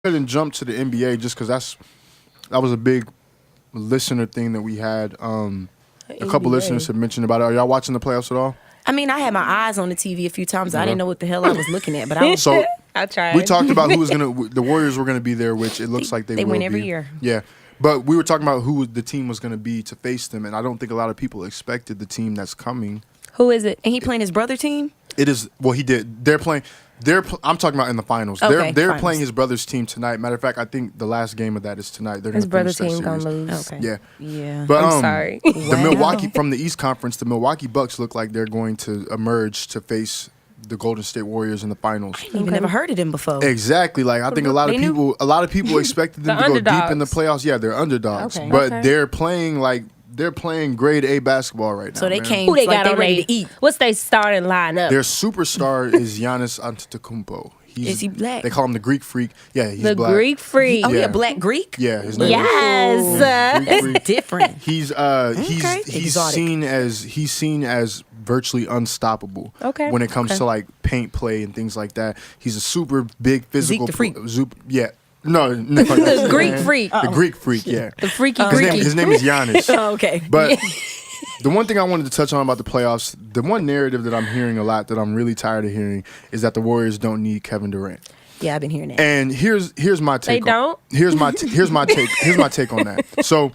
ahead and jump to the NBA just because that was a big listener thing that we had. A couple listeners have mentioned about it. Are y'all watching the playoffs at all? I mean, I had my eyes on the TV a few times. I didn't know what the hell I was looking at, but I was. So I tried. we talked about the Warriors were gonna be there, which it looks like they will win every be. year. Yeah. But we were talking about who the team was going to be to face them, and I don't think a lot of people expected the team that's coming. Who is it? And he playing his brother team? It is, well, he did. They're playing, I'm talking about in the finals. Okay, they're finals. playing his brother's team tonight. Matter of fact, I think the last game of that is tonight. They're His gonna brother's finish that team gonna series. lose. Okay. Yeah. Yeah. But I'm sorry. the Wow. Milwaukee, from the East Conference, the Milwaukee Bucks look like they're going to emerge to face the Golden State Warriors in the finals. I even never heard of them before. Exactly. Like I think a lot of people expected them to go deep in the underdogs. playoffs. Yeah, they're underdogs, Okay. but Okay. they're playing grade A basketball right now. So they man. came Who they like got they on ready they to eat. What's their starting lineup? Their superstar is Giannis Antetokounmpo. Is he black? They call him the Greek Freak. Yeah, he's the black. Greek freak. Oh, he Yeah. a black Greek? Yeah, his name Yes. is Greek Freak. Different. He's Exotic. seen as virtually unstoppable. Okay. When it comes to like paint play and things like that, he's a super big physical. Zeke the Freak. Yeah. No, The Greek freak. The Greek Freak. Yeah. The freaky His name, Greeky. his name is Giannis. Oh, okay. But the one thing I wanted to touch on about the playoffs, the one narrative that I'm hearing a lot that I'm really tired of hearing is that the Warriors don't need Kevin Durant. Yeah, I've been hearing that. And here's my take. They don't? Here's my take on that. So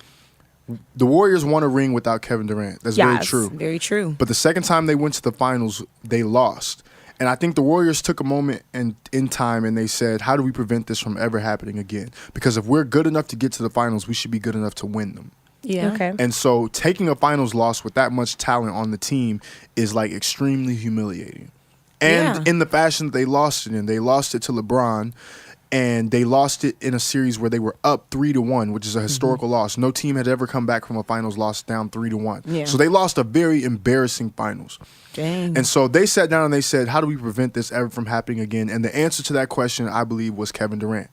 the Warriors won a ring without Kevin Durant. That's very Yes. true. Very true. But the second time they went to the finals, they lost. And I think the Warriors took a moment in time and they said, how do we prevent this from ever happening again? Because if we're good enough to get to the finals, we should be good enough to win them. Yeah. Okay. And so taking a finals loss with that much talent on the team is like extremely humiliating. And Yeah. in the fashion that they lost it in, they lost it to LeBron, and they lost it in a series where they were up 3-1, which is a historical loss. No team had ever come back from a finals loss down 3-1. Yeah. So they lost a very embarrassing finals. Dang. And so they sat down and they said, how do we prevent this ever from happening again? And the answer to that question, I believe, was Kevin Durant.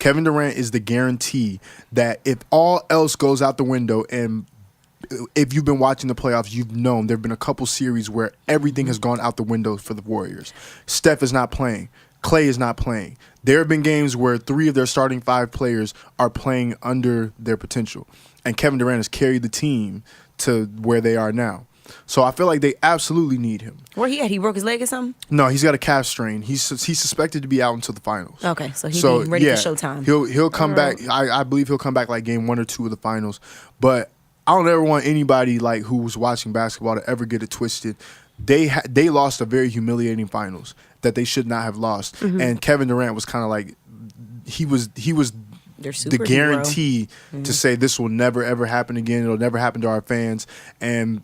Kevin Durant is the guarantee that if all else goes out the window, and if you've been watching the playoffs, you've known there have been a couple series where everything has gone out the window for the Warriors. Steph is not playing. Clay is not playing. There have been games where 3 of their starting 5 players are playing under their potential. And Kevin Durant has carried the team to where they are now. So I feel like they absolutely need him. Where he at? He broke his leg or something? No, he's got a calf strain. He's suspected to be out until the finals. Okay, so he's being ready for Showtime. He'll come back. I believe he'll come back like game 1 or 2 of the finals. But I don't ever want anybody like who's watching basketball to ever get it twisted. They lost a very humiliating finals that they should not have lost. And Kevin Durant was kind of like he was Their the superhero. guarantee to say this will never ever happen again. It'll never happen to our fans. And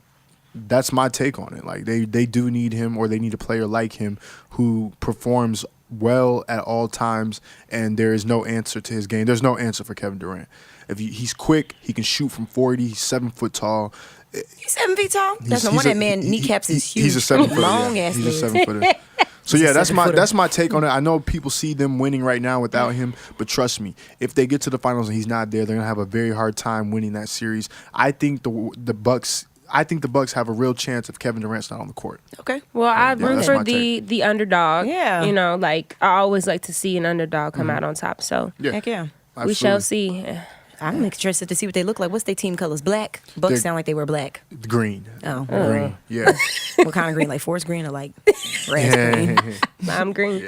that's my take on it. Like they do need him, or they need a player like him who performs well at all times, and there is no answer to his game. There's no answer for Kevin Durant. He's quick, he can shoot from 40, he's 7 foot tall. He's 7 feet tall. That's no He's wonder a- that man kneecaps is huge. He's a 7 footer. Long Yeah. ass He's a legs. 7 footer. So yeah, that's 7-footer. my take on it. I know people see them winning right now without him, but trust me, if they get to the finals and he's not there, they're gonna have a very hard time winning that series. I think the Bucks have a real chance if Kevin Durant's not on the court. Okay. Well, I Yeah, root that's for my take. the underdog. Yeah. You know, like I always like to see an underdog come out on top. So Yeah, Heck yeah. we shall absolutely. see. I'm interested to see what they look like. What's their team colors? Black? Bucks They're- sound like they were black. Green. Oh. Green. Yeah. What kind of green? Like forest green or like grass green? I'm green.